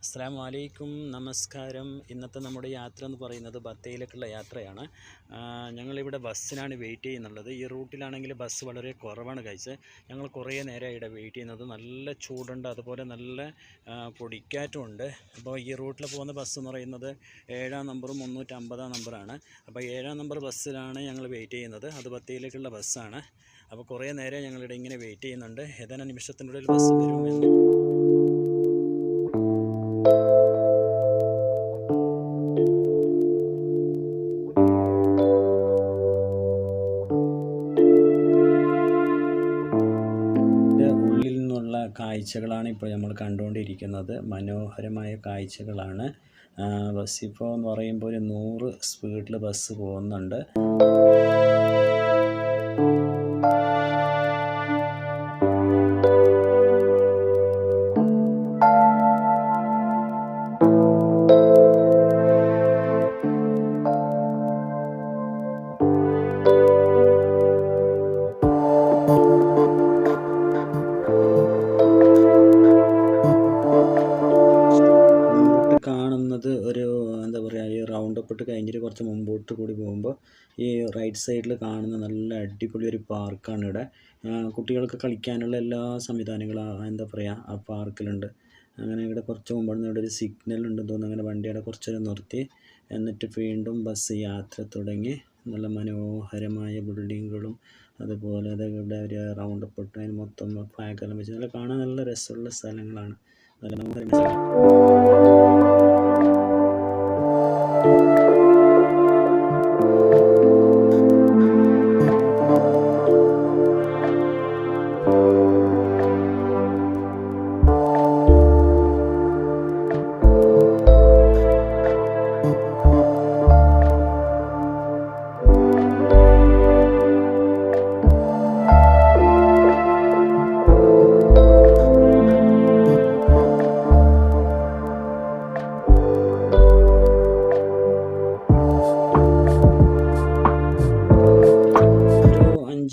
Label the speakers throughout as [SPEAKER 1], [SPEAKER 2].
[SPEAKER 1] അസ്സലാമു അലൈക്കും, നമസ്കാരം. ഇന്നത്തെ നമ്മുടെ യാത്ര എന്ന് പറയുന്നത് ബത്തേയിലേക്കുള്ള യാത്രയാണ്. ഞങ്ങളിവിടെ ബസ്സിനാണ് വെയിറ്റ് ചെയ്യുന്നുള്ളത്. ഈ റൂട്ടിലാണെങ്കിൽ ബസ് വളരെ കുറവാണ് കഴിച്ച്. ഞങ്ങൾ കുറേ നേരമായി ഇവിടെ വെയിറ്റ് ചെയ്യുന്നത്. നല്ല ചൂടുണ്ട്, അതുപോലെ നല്ല പൊടിക്കാറ്റും ഉണ്ട്. അപ്പോൾ ഈ റൂട്ടിൽ പോകുന്ന ബസ് എന്ന് പറയുന്നത് 7-ാം നമ്പറും 350-ാം നമ്പറാണ്. അപ്പോൾ 7-ാം നമ്പർ ബസ്സിലാണ് ഞങ്ങൾ വെയിറ്റ് ചെയ്യുന്നത്. അത് ബത്തേയിലേക്കുള്ള ബസ്സാണ്. അപ്പോൾ കുറേ നേരം ഞങ്ങളിവിടെ ഇങ്ങനെ വെയിറ്റ് ചെയ്യുന്നുണ്ട്. ഏതാനും നിമിഷത്തിനുള്ളിൽ ബസ് വരുമെന്ന്. കാഴ്ചകളാണ് ഇപ്പോൾ നമ്മൾ കണ്ടുകൊണ്ടിരിക്കുന്നത്. മനോഹരമായ കാഴ്ചകളാണ്. ബസ് ഇപ്പോൾ എന്ന് പറയുമ്പോൾ ഒരു 100 സ്പീഡിൽ ബസ് പോകുന്നുണ്ട്. ഒരു എന്താ പറയുക, ഈ റൗണ്ട് അപ്പ് ഇട്ട് കഴിഞ്ഞിട്ട് കുറച്ച് മുമ്പോട്ട് കൂടി പോകുമ്പോൾ ഈ റൈറ്റ് സൈഡിൽ കാണുന്ന നല്ല അടിപൊളി ഒരു പാർക്കാണ് ഇവിടെ. കുട്ടികൾക്ക് കളിക്കാനുള്ള എല്ലാ സംവിധാനങ്ങളും എന്താ പറയുക ആ പാർക്കിലുണ്ട്. അങ്ങനെ ഇവിടെ കുറച്ച് മുമ്പാണ് ഇവിടെ ഒരു സിഗ്നൽ ഉണ്ടെന്ന് തോന്നുന്നു. അങ്ങനെ വണ്ടി അവിടെ കുറച്ചേരം നിർത്തി, എന്നിട്ട് വീണ്ടും ബസ് യാത്ര തുടങ്ങി. നല്ല മനോഹരമായ ബിൽഡിങ്ങുകളും അതുപോലെ ഇവിടെ ഒരു റൗണ്ട് അപ്പ് ഇട്ട് അതിന് മൊത്തം ഫ്ലാഗെല്ലാം വെച്ച് നല്ല കാണാൻ നല്ല രസമുള്ള സ്ഥലങ്ങളാണ്. നല്ല മനോഹരമായ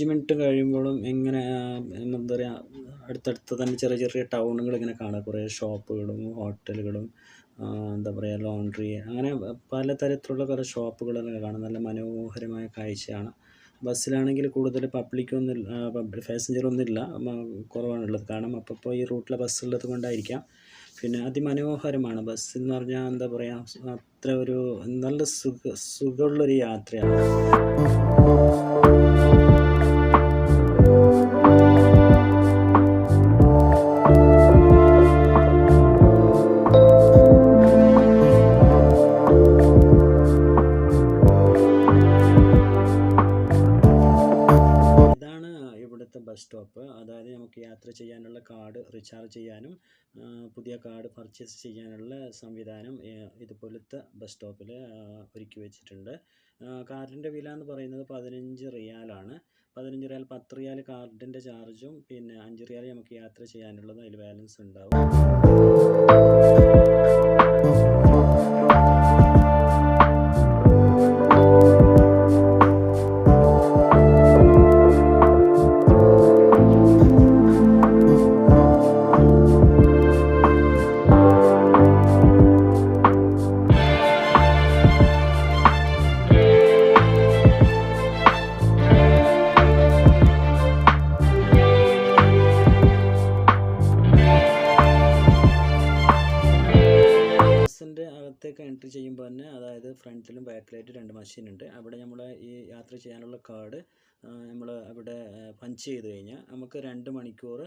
[SPEAKER 1] മിനിറ്റ് കഴിയുമ്പോഴും ഇങ്ങനെ എന്താ പറയുക, അടുത്തടുത്ത് തന്നെ ചെറിയ ചെറിയ ടൗണുകൾ ഇങ്ങനെ കാണാം. കുറേ ഷോപ്പുകളും ഹോട്ടലുകളും എന്താ പറയുക ലോണ്ട്രി, അങ്ങനെ പലതരത്തിലുള്ള കുറേ ഷോപ്പുകളൊക്കെ കാണാം. നല്ല മനോഹരമായ കാഴ്ചയാണ്. ബസ്സിലാണെങ്കിൽ കൂടുതൽ പാസഞ്ചറൊന്നുമില്ല, കുറവാണുള്ളത്. കാരണം അപ്പോൾ ഈ റൂട്ടിലെ ബസ്സുള്ളത് കൊണ്ടായിരിക്കാം. പിന്നെ അതിമനോഹരമാണ് ബസ് എന്ന് പറഞ്ഞാൽ. എന്താ പറയുക, അത്ര ഒരു നല്ല സുഖമുള്ളൊരു യാത്രയാണ്. ബസ് സ്റ്റോപ്പ്, അതായത് നമുക്ക് യാത്ര ചെയ്യാനുള്ള കാർഡ് റീചാർജ് ചെയ്യാനും പുതിയ കാർഡ് പർച്ചേസ് ചെയ്യാനുള്ള സംവിധാനം ഇതുപോലത്തെ ബസ് സ്റ്റോപ്പിൽ ഒരുക്കി വെച്ചിട്ടുണ്ട്. കാർഡിൻ്റെ വില എന്ന് പറയുന്നത് 15 റിയാലാണ്. 15 റിയാൽ, 10 റിയാൽ കാർഡിൻ്റെ ചാർജും പിന്നെ 5 റിയാൽ നമുക്ക് യാത്ര ചെയ്യാനുള്ളതും അതിൽ ബാലൻസ് ഉണ്ടാവും. അകത്തേക്ക് എൻട്രി ചെയ്യുമ്പോൾ തന്നെ, അതായത് ഫ്രണ്ടിലും ബാക്കിലായിട്ട് 2 മെഷീൻ ഉണ്ട്. അവിടെ നമ്മൾ ഈ യാത്ര ചെയ്യാനുള്ള കാർഡ് നമ്മൾ അവിടെ പഞ്ച് ചെയ്ത് കഴിഞ്ഞാൽ നമുക്ക് 2 മണിക്കൂർ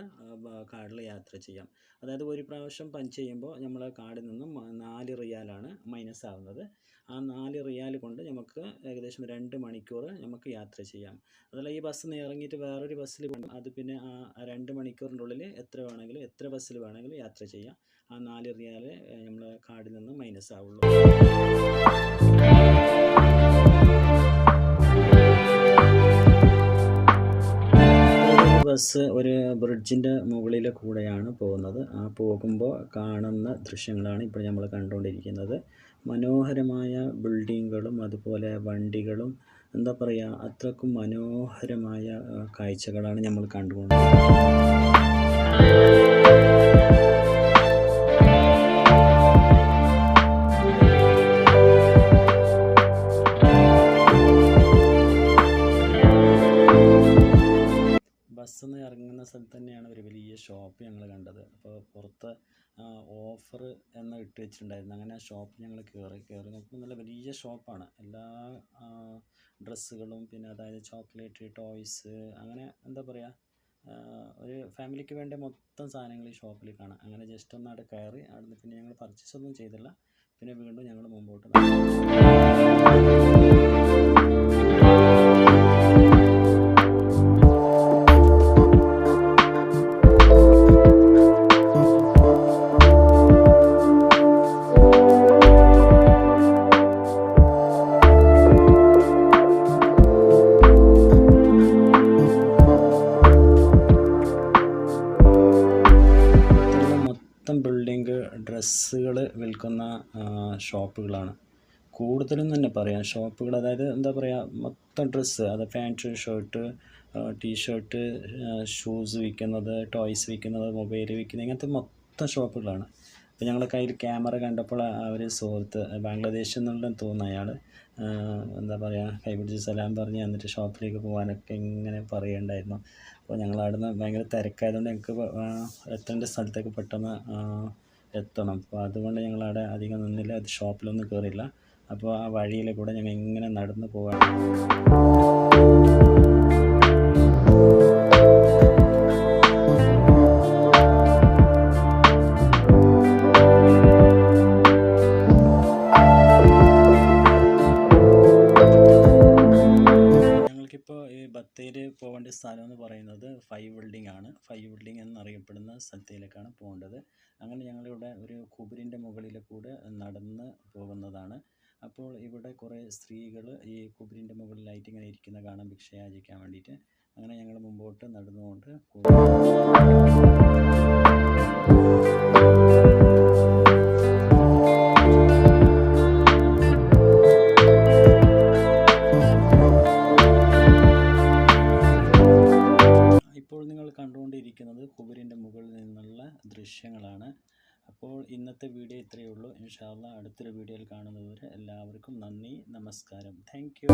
[SPEAKER 1] കാർഡിൽ യാത്ര ചെയ്യാം. അതായത് ഒരു പ്രാവശ്യം പഞ്ച് ചെയ്യുമ്പോൾ നമ്മൾ കാർഡിൽ നിന്നും 4 റിയാലാണ് മൈനസ് ആവുന്നത്. ആ 4 റിയാൽ കൊണ്ട് നമുക്ക് ഏകദേശം 2 മണിക്കൂർ നമുക്ക് യാത്ര ചെയ്യാം. അതല്ല ഈ ബസ്സിൽ നിന്ന് ഇറങ്ങിയിട്ട് വേറൊരു ബസ്സിൽ പോകും, അത് പിന്നെ ആ 2 മണിക്കൂറിൻ്റെ ഉള്ളിൽ എത്ര ബസ്സിൽ വേണമെങ്കിലും യാത്ര ചെയ്യാം. ആ 4 റിയാൽ നമ്മൾ കാർഡിൽ നിന്ന് മൈനസ് ആവുള്ളൂ. ബസ് ഒരു ബ്രിഡ്ജിൻ്റെ മുകളിൽ കൂടെയാണ് പോകുന്നത്. ആ പോകുമ്പോൾ കാണുന്ന ദൃശ്യങ്ങളാണ് ഇപ്പോൾ നമ്മൾ കണ്ടുകൊണ്ടിരിക്കുന്നത്. മനോഹരമായ ബിൽഡിങ്ങുകളും അതുപോലെ വണ്ടികളും എന്താ പറയുക, അത്രക്കും മനോഹരമായ കാഴ്ചകളാണ് നമ്മൾ കണ്ടുകൊണ്ടിരിക്കുന്നത്. ഷോപ്പ് ഞങ്ങൾ കണ്ടത്. അപ്പോൾ പുറത്ത് ഓഫർ എന്ന് ഇട്ട് വെച്ചിട്ടുണ്ടായിരുന്നു. അങ്ങനെ ആ ഷോപ്പ് ഞങ്ങൾ കയറി നോക്കുമ്പോൾ നല്ല വലിയ ഷോപ്പാണ്. എല്ലാ ഡ്രസ്സുകളും, പിന്നെ അതായത് ചോക്ലേറ്റ്, ടോയ്സ്, അങ്ങനെ എന്താ പറയുക, ഒരു ഫാമിലിക്ക് വേണ്ട മൊത്തം സാധനങ്ങൾ ഈ ഷോപ്പിൽ കാണാം. അങ്ങനെ ജസ്റ്റ് ഒന്ന് അവിടെ കയറി. അവിടുന്ന് പിന്നെ ഞങ്ങൾ പർച്ചേസ് ഒന്നും ചെയ്തില്ല. പിന്നെ വീണ്ടും ഞങ്ങൾ മുമ്പോട്ട് ബിൽഡിംഗ് ഡ്രസ്സുകൾ വിൽക്കുന്ന ഷോപ്പുകളാണ് കൂടുതലും തന്നെ പറയാം. ഷോപ്പുകൾ, അതായത് എന്താ പറയുക, മൊത്തം ഡ്രസ്സ്, അത് പാൻറ്റ്, ഷർട്ട്, ടീഷർട്ട്, ഷൂസ് വിൽക്കുന്നത്, ടോയ്സ് വിൽക്കുന്നത്, മൊബൈൽ വിൽക്കുന്നത്, ഇങ്ങനത്തെ മൊത്തം ഷോപ്പുകളാണ്. അപ്പോൾ ഞങ്ങളുടെ കയ്യിൽ ക്യാമറ കണ്ടപ്പോൾ ഒരു സുഹൃത്ത്, ബാംഗ്ലാദേശിൽ നിന്നുണ്ടെന്ന് തോന്നുന്നു അയാൾ, എന്താ പറയുക, കൈപിടിച്ച് സലാം പറഞ്ഞ് എന്നിട്ട് ഷോപ്പിലേക്ക് പോകാനൊക്കെ ഇങ്ങനെ പറയുണ്ടായിരുന്നു. അപ്പോൾ ഞങ്ങൾ അവിടുന്ന് ഭയങ്കര തിരക്കായതുകൊണ്ട് ഞങ്ങൾക്ക് എത്തേണ്ട സ്ഥലത്തേക്ക് പെട്ടെന്ന് എത്തണം. അപ്പോൾ അതുകൊണ്ട് ഞങ്ങളവിടെ അധികം നിന്നില്ല, അത് ഷോപ്പിലൊന്നും കയറിയില്ല. അപ്പോൾ ആ വഴിയിലെ കൂടെ ഞങ്ങൾ ഇങ്ങനെ നടന്ന് പോവാണ്. ഞങ്ങൾക്കിപ്പോൾ ഈ ബത്തേരി പോകേണ്ട സ്ഥലം എന്ന് പറയുന്നത് 5 ബിൽഡിംഗ് ആണ്. 5 ബിൽഡിംഗ് എന്നറിയപ്പെടുന്ന സ്ഥലത്തിലേക്കാണ് പോകേണ്ടത്. അങ്ങനെ ഞങ്ങളിവിടെ ഒരു കുബിരിൻ്റെ മുകളിൽ കൂടെ നടന്ന് പോകുന്നതാണ്. അപ്പോൾ ഇവിടെ കുറേ സ്ത്രീകൾ ഈ കുബിരിൻ്റെ മുകളിലായിട്ട് ഇങ്ങനെ ഇരിക്കുന്ന കാണാം, ഭിക്ഷ യാചിക്കാൻ വേണ്ടിയിട്ട്. അങ്ങനെ ഞങ്ങൾ മുമ്പോട്ട് നടന്നുകൊണ്ട് ഇപ്പോൾ നിങ്ങൾ കണ്ടുകൊണ്ടിരിക്കുന്നത് കുബിരിൻ്റെ മുകളിൽ നിന്നുള്ള ദൃശ്യങ്ങളാണ്. അപ്പോൾ ഇന്നത്തെ വീഡിയോ ഇത്രയേ ഉള്ളൂ. ഇൻഷാ അല്ലാഹ് അടുത്തൊരു വീഡിയോയിൽ കാണുന്നതുവരെ എല്ലാവർക്കും നന്ദി, നമസ്കാരം. Thank you.